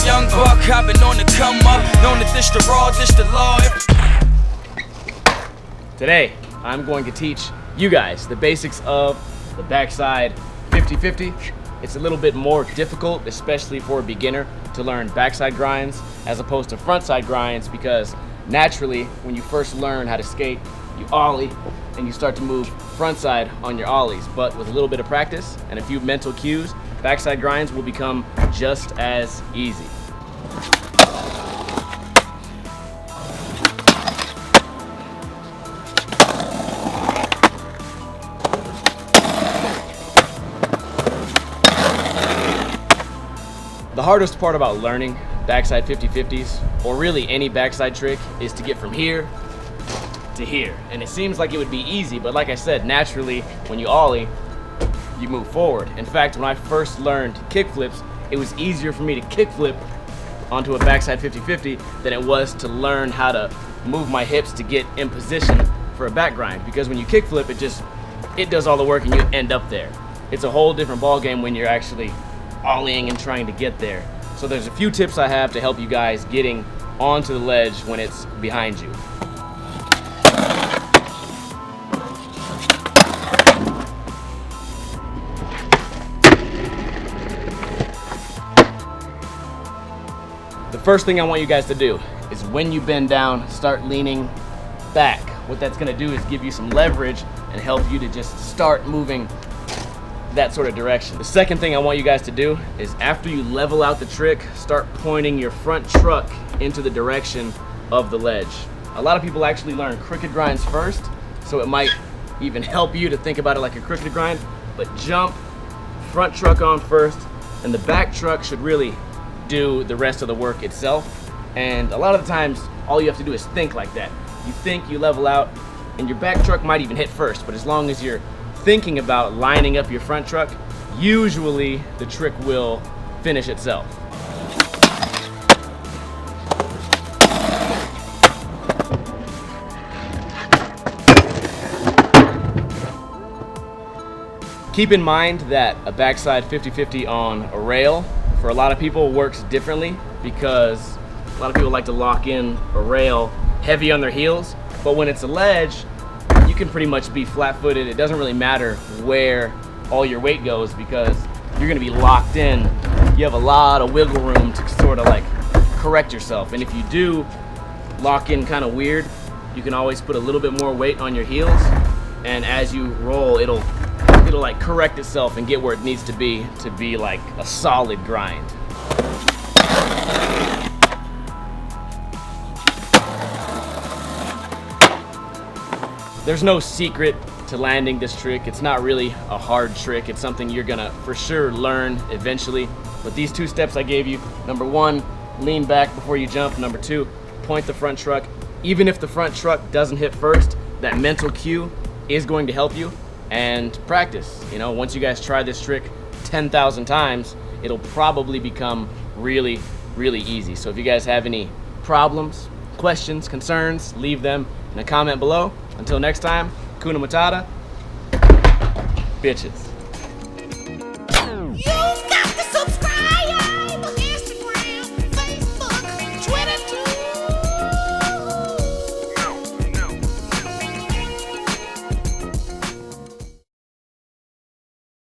young buck, I've been on the come up, known to dish the raw, dish the law. Today, I'm going to teach you guys the basics of the backside 50-50. It's a little bit more difficult, especially for a beginner, to learn backside grinds as opposed to frontside grinds, because naturally, when you first learn how to skate, you ollie and you start to move frontside on your ollies. But with a little bit of practice and a few mental cues, backside grinds will become just as easy. The hardest part about learning backside 50-50s, or really any backside trick, is to get from here to here. And it seems like it would be easy, but like I said, naturally, when you ollie, you move forward. In fact, when I first learned kickflips, it was easier for me to kickflip onto a backside 50-50 than it was to learn how to move my hips to get in position for a back grind. Because when you kickflip, it does all the work and you end up there. It's a whole different ball game when you're actually ollieing and trying to get there. So there's a few tips I have to help you guys getting onto the ledge when it's behind you. The first thing I want you guys to do is when you bend down, start leaning back. What that's gonna do is give you some leverage and help you to just start moving that sort of direction. The second thing I want you guys to do is, after you level out the trick, start pointing your front truck into the direction of the ledge. A lot of people actually learn crooked grinds first, so it might even help you to think about it like a crooked grind, but jump, front truck on first, and the back truck should really do the rest of the work itself. And a lot of the times, all you have to do is think like that. You think, you level out, and your back truck might even hit first, but as long as you're thinking about lining up your front truck, usually the trick will finish itself. Keep in mind that a backside 50-50 on a rail, for a lot of people, works differently, because a lot of people like to lock in a rail heavy on their heels, but when it's a ledge, you can pretty much be flat-footed. It doesn't really matter where all your weight goes, because you're gonna be locked in. You have a lot of wiggle room to sort of like correct yourself. And if you do lock in kind of weird, you can always put a little bit more weight on your heels, and as you roll, it'll like correct itself and get where it needs to be like a solid grind. There's no secret to landing this trick. It's not really a hard trick. It's something you're gonna for sure learn eventually. But these two steps I gave you, number one, lean back before you jump. Number two, point the front truck. Even if the front truck doesn't hit first, that mental cue is going to help you. And practice. You know, once you guys try this trick 10,000 times, it'll probably become really, really easy. So if you guys have any problems, questions, concerns, leave them in a comment below. Until next time, Kuna Matata, bitches.